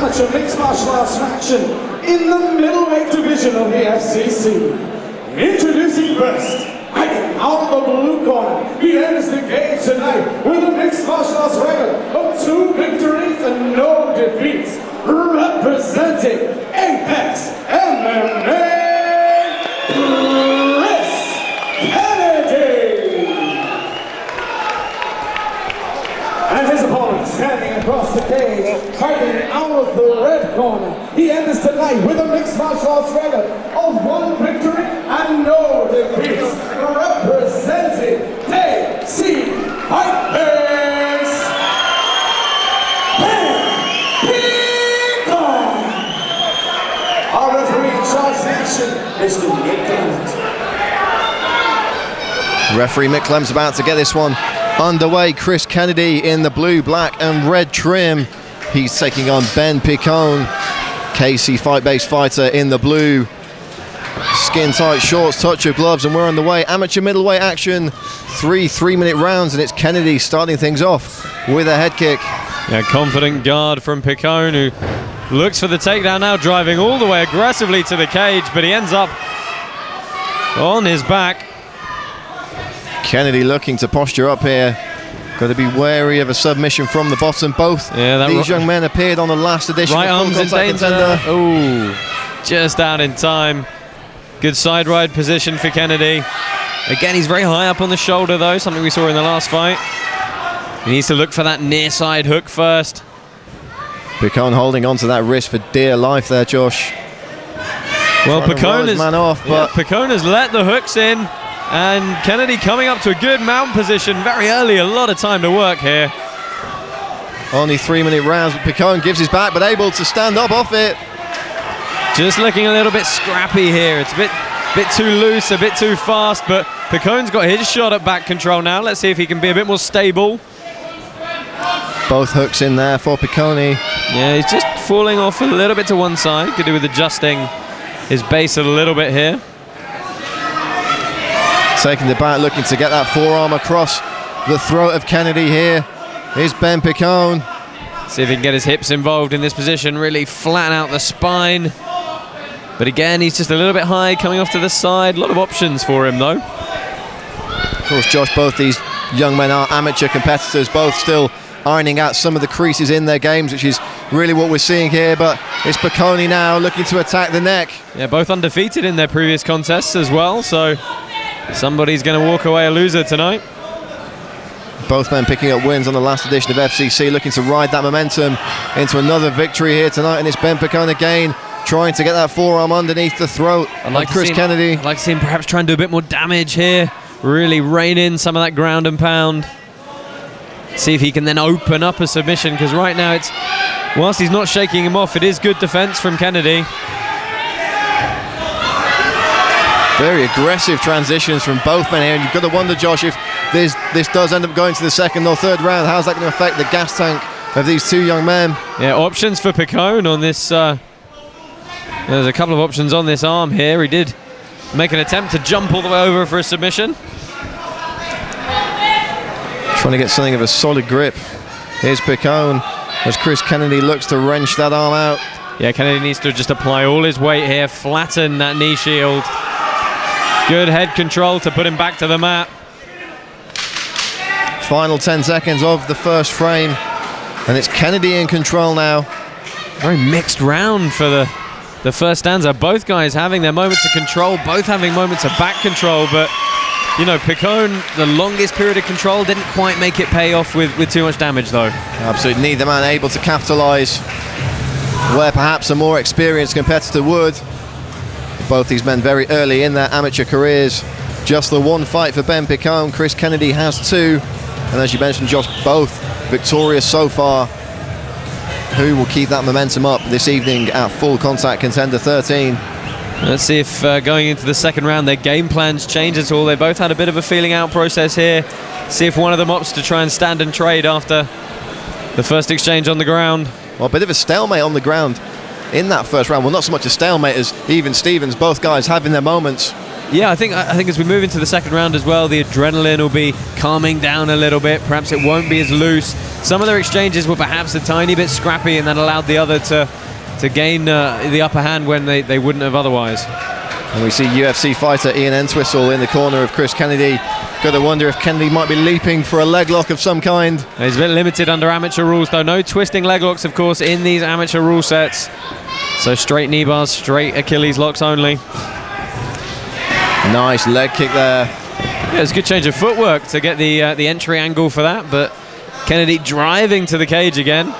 amateur mixed martial arts action in the middleweight division of the FCC. Introducing first, fighting out of the blue corner, he enters the cage tonight with a mixed martial arts record of 2 victories and no defeats. Representing Apex MMA, Chris Kennedy. And his opponent standing across the cage, fighting out of the red corner. He enters tonight with a mixed martial arts record of 1 victory and no defeats. Representing KC Picone, Picone. Our referee in charge of action, Mr. Mick Clemens. Referee Mick Clem's about to get this one underway. Chris Kennedy in the blue, black and red trim. He's taking on Ben Picone, KC fight-based fighter in the blue. Skin tight shorts, touch of gloves, and we're on the way. Amateur middleweight action, 3 3-minute rounds, and it's Kennedy starting things off with a head kick. Yeah, confident guard from Picone, who looks for the takedown now, driving all the way aggressively to the cage, but he ends up on his back. Kennedy looking to posture up here. Got to be wary of a submission from the bottom. Both these young men appeared on the last edition of Contact Contender. Oh, just out in time. Good side ride position for Kennedy. Again, he's very high up on the shoulder though, something we saw in the last fight. He needs to look for that near side hook first. Picone holding onto that wrist for dear life there, Josh. Well, Picone Picone has let the hooks in, and Kennedy coming up to a good mount position very early. A lot of time to work here. Only 3-minute rounds, but Picone gives his back, but able to stand up off it. Just looking a little bit scrappy here. It's a bit too loose, a bit too fast, but Picone's got his shot at back control now. Let's see if he can be a bit more stable. Both hooks in there for Picone. Yeah, he's just falling off a little bit to one side. Could do with adjusting his base a little bit here. Taking the back, looking to get that forearm across the throat of Kennedy here. Here's Ben Picone. See if he can get his hips involved in this position, really flatten out the spine. But again, he's just a little bit high, coming off to the side. A lot of options for him, though. Of course, Josh, both these young men are amateur competitors, both still ironing out some of the creases in their games, which is really what we're seeing here. But it's Picone now looking to attack the neck. Yeah, both undefeated in their previous contests as well, so somebody's going to walk away a loser tonight. Both men picking up wins on the last edition of FCC, looking to ride that momentum into another victory here tonight. And it's Ben Picone again, trying to get that forearm underneath the throat of Chris Kennedy. I'd like to see him perhaps try and do a bit more damage here. Really rein in some of that ground and pound. See if he can then open up a submission, because right now it's, whilst he's not shaking him off, it is good defense from Kennedy. Very aggressive transitions from both men here, and you've got to wonder, Josh, if this does end up going to the second or third round, how's that going to affect the gas tank of these two young men? Yeah, options for Picone on this. There's a couple of options on this arm here. He did make an attempt to jump all the way over for a submission. Trying to get something of a solid grip. Here's Picone as Chris Kennedy looks to wrench that arm out. Yeah, Kennedy needs to just apply all his weight here, flatten that knee shield. Good head control to put him back to the mat. Final 10 seconds of the first frame, and it's Kennedy in control now. Very mixed round for the first stanza. Both guys having their moments of control, both having moments of back control, but you know, Picone, the longest period of control, didn't quite make it pay off with too much damage though. Absolutely, neither man able to capitalise where perhaps a more experienced competitor would. Both these men very early in their amateur careers. Just the one fight for Ben Picone. Chris Kennedy has 2. And as you mentioned, Josh, both victorious so far. Who will keep that momentum up this evening at Full Contact Contender 13? Let's see if going into the second round their game plans change at all. They both had a bit of a feeling out process here. See if one of them opts to try and stand and trade after the first exchange on the ground. Well, a bit of a stalemate on the ground in that first round. Well, not so much a stalemate as even Stevens. Both guys having their moments. Yeah, I think as we move into the second round as well, the adrenaline will be calming down a little bit. Perhaps it won't be as loose. some of their exchanges were perhaps a tiny bit scrappy, and that allowed the other to gain the upper hand when they wouldn't have otherwise. And we see UFC fighter Ian Entwistle in the corner of Chris Kennedy. Got to wonder if Kennedy might be leaping for a leg lock of some kind. He's a bit limited under amateur rules, though. No twisting leg locks, of course, in these amateur rule sets. So straight knee bars, straight Achilles locks only. Nice leg kick there. Yeah, it's a good change of footwork to get the entry angle for that, but Kennedy driving to the cage again.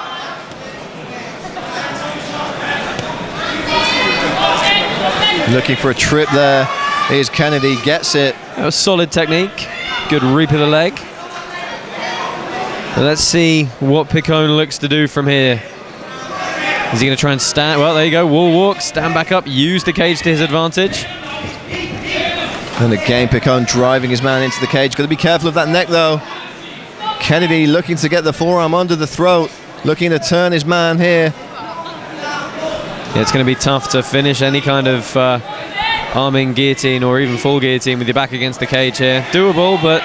Looking for a trip there. Here's Kennedy, gets it. That was solid technique. Good reap of the leg. But let's see what Picone looks to do from here. Is he going to try and stand? Well, there you go. Wall walk, stand back up, use the cage to his advantage. And again, Picone driving his man into the cage. Got to be careful of that neck, though. Kennedy looking to get the forearm under the throat, looking to turn his man here. Yeah, it's going to be tough to finish any kind of arming guillotine or even full guillotine with your back against the cage here. Doable, but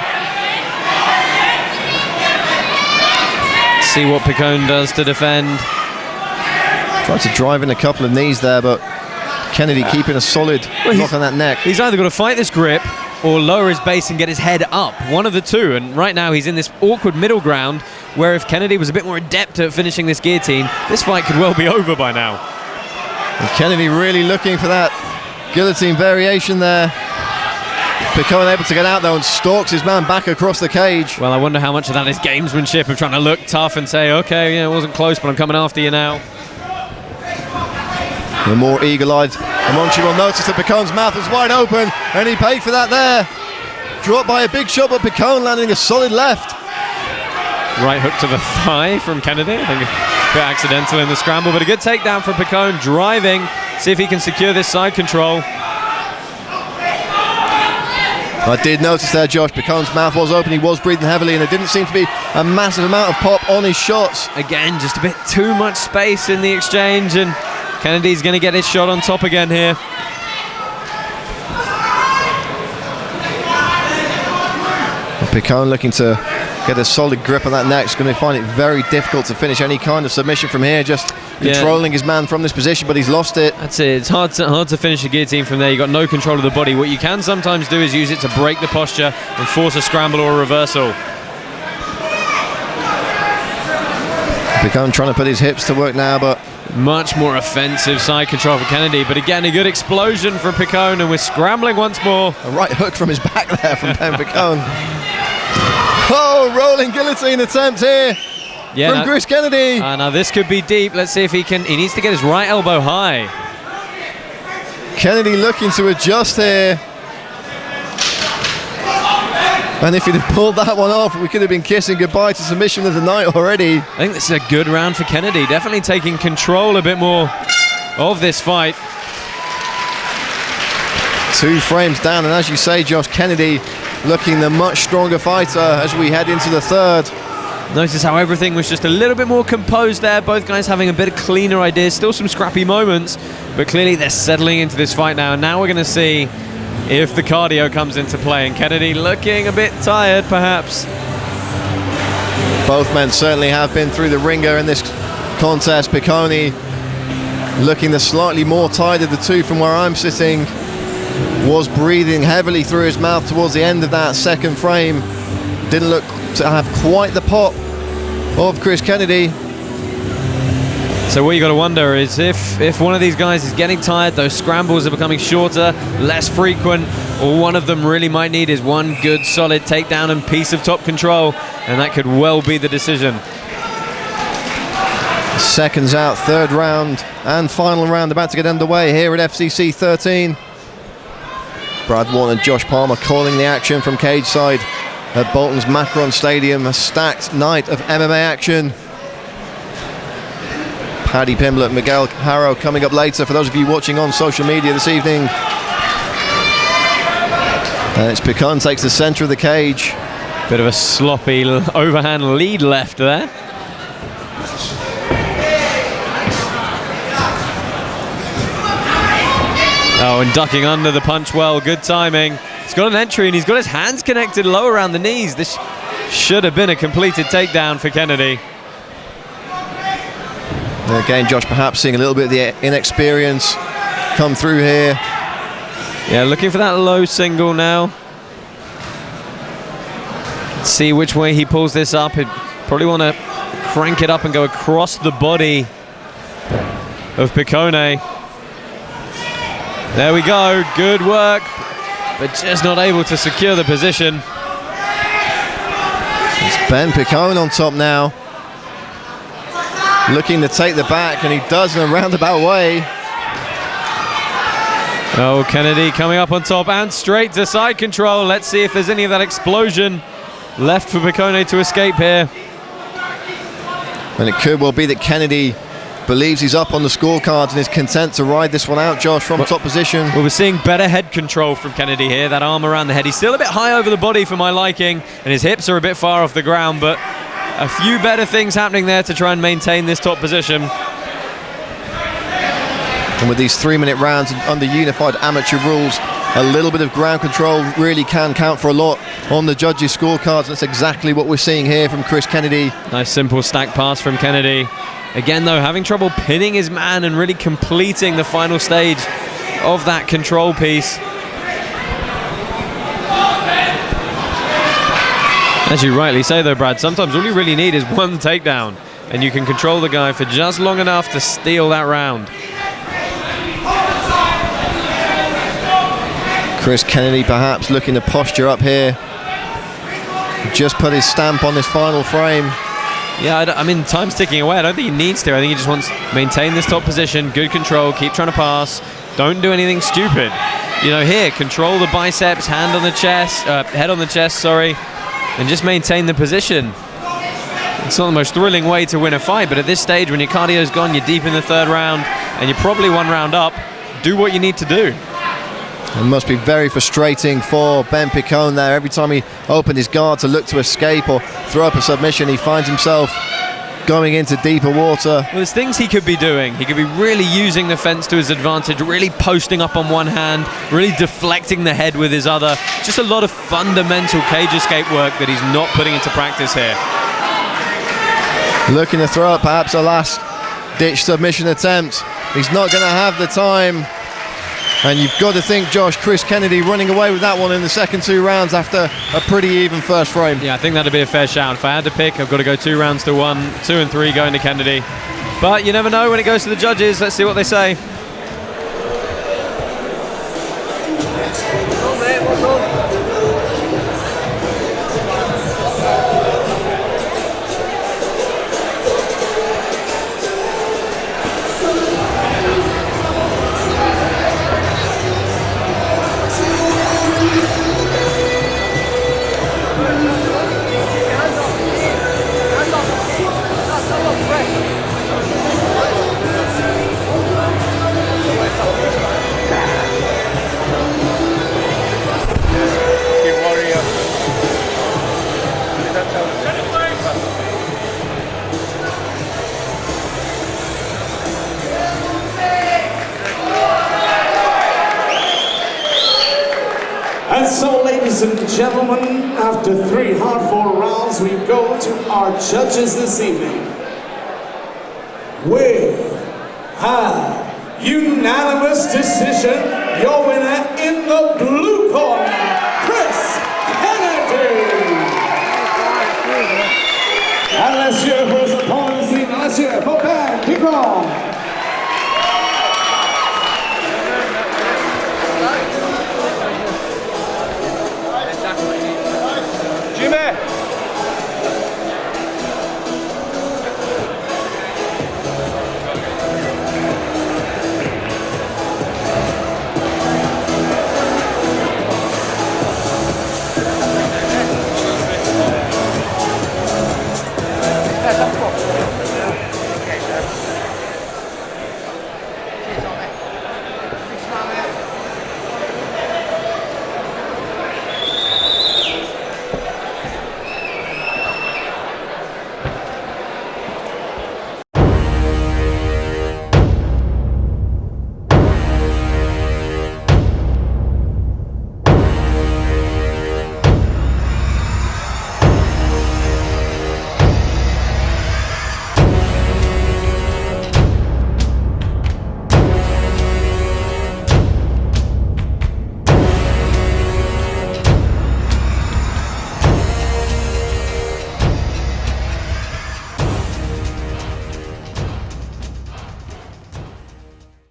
see what Picone does to defend. Tried to drive in a couple of knees there, but Kennedy keeping a solid lock on that neck. He's either got to fight this grip or lower his base and get his head up. One of the two, and right now he's in this awkward middle ground where if Kennedy was a bit more adept at finishing this guillotine, this fight could well be over by now. And Kennedy really looking for that guillotine variation there. Picone able to get out though and stalks his man back across the cage. Well, I wonder how much of that is gamesmanship of trying to look tough and say, okay, yeah, it wasn't close, but I'm coming after you now. The more eagle-eyed amongst you will notice that Picone's mouth was wide open, and he paid for that there. Dropped by a big shot, but Picone landing a solid left. Right hook to the thigh from Kennedy. I think a bit accidental in the scramble, but a good takedown from Picone, driving. See if he can secure this side control. I did notice there, Josh, Picone's mouth was open, he was breathing heavily, and there didn't seem to be a massive amount of pop on his shots. Again, just a bit too much space in the exchange, and Kennedy's going to get his shot on top again here. Picone looking to get a solid grip on that neck. He's going to find it very difficult to finish any kind of submission from here, just controlling his man from this position, but he's lost it. That's it. It's hard to finish a guillotine from there. You've got no control of the body. What you can sometimes do is use it to break the posture and force a scramble or a reversal. Picone trying to put his hips to work now, but much more offensive side control for Kennedy, but again a good explosion from Picone, and we're scrambling once more. A right hook from his back there from Ben Picone. Oh, rolling guillotine attempt here from Chris Kennedy. Now this could be deep. Let's see if he can. He needs to get his right elbow high. Kennedy looking to adjust here. And if he'd have pulled that one off, we could have been kissing goodbye to submission of the night already. I think this is a good round for Kennedy. Definitely taking control a bit more of this fight. 2 frames down, and as you say, Josh, Kennedy looking the much stronger fighter as we head into the third. Notice how everything was just a little bit more composed there. Both guys having a bit of cleaner ideas. Still some scrappy moments, but clearly they're settling into this fight now. And now we're going to see if the cardio comes into play, and Kennedy looking a bit tired perhaps. Both men certainly have been through the ringer in this contest. Picone looking the slightly more tired of the two from where I'm sitting, was breathing heavily through his mouth towards the end of that second frame. Didn't look to have quite the pop of Chris Kennedy. So what you got to wonder is if one of these guys is getting tired, those scrambles are becoming shorter, less frequent, or one of them really might need is one good solid takedown and piece of top control, and that could well be the decision. Seconds out, third round and final round about to get underway here at FCC 13. Brad Warren and Josh Palmer calling the action from cage side at Bolton's Macron Stadium. A stacked night of MMA action. Paddy Pimblett, Miguel Harrow coming up later for those of you watching on social media this evening. And it's Picone takes the center of the cage. Bit of a sloppy overhand lead left there. Oh, and ducking under the punch well, good timing. He's got an entry and he's got his hands connected low around the knees. This Should have been a completed takedown for Kennedy. And again, Josh, perhaps seeing a little bit of the inexperience come through here. Yeah, looking for that low single now. Let's see which way he pulls this up. He'd probably want to crank it up and go across the body of Picone. There we go, good work, but just not able to secure the position. It's Ben Picone on top now, looking to take the back, and he does in a roundabout way. Oh, Kennedy coming up on top and straight to side control. Let's see if there's any of that explosion left for Picone to escape here. And it could well be that Kennedy believes he's up on the scorecards and is content to ride this one out, Josh, from top position. Well, we're seeing better head control from Kennedy here, that arm around the head. He's still a bit high over the body for my liking, and his hips are a bit far off the ground, but a few better things happening there to try and maintain this top position. And with these 3-minute rounds under unified amateur rules, a little bit of ground control really can count for a lot on the judges' scorecards. That's exactly what we're seeing here from Chris Kennedy. Nice simple stack pass from Kennedy. Again though, having trouble pinning his man and really completing the final stage of that control piece. As you rightly say though, Brad, sometimes all you really need is one takedown and you can control the guy for just long enough to steal that round. Chris Kennedy perhaps looking to posture up here. Just put his stamp on this final frame. Yeah, I mean, time's ticking away. I don't think he needs to. I think he just wants to maintain this top position, good control, keep trying to pass. Don't do anything stupid. You know, here, control the biceps, hand on the chest, head on the chest, sorry, and just maintain the position. It's not the most thrilling way to win a fight, but at this stage, when your cardio's gone, you're deep in the third round, and you're probably one round up, do what you need to do. It must be very frustrating for Ben Picone there. Every time he opened his guard to look to escape or throw up a submission, he finds himself going into deeper water. Well, there's things he could be doing. He could be really using the fence to his advantage, really posting up on one hand, really deflecting the head with his other. Just a lot of fundamental cage escape work that he's not putting into practice here. Looking to throw up perhaps a last-ditch submission attempt. He's not going to have the time. And you've got to think, Josh, Chris Kennedy running away with that one in the second 2 rounds after a pretty even first frame. Yeah, I think that'd be a fair shout. If I had to pick, I've got to go 2 rounds to 1, 2 and 3 going to Kennedy. But you never know when it goes to the judges. Let's see what they say. And so, ladies and gentlemen, after 3 hard-fought rounds, we go to our judges this evening. We have unanimous decision, your winner in the blue corner, Chris Kennedy. And let's hear for his opponent, let's hear for Ben Picone.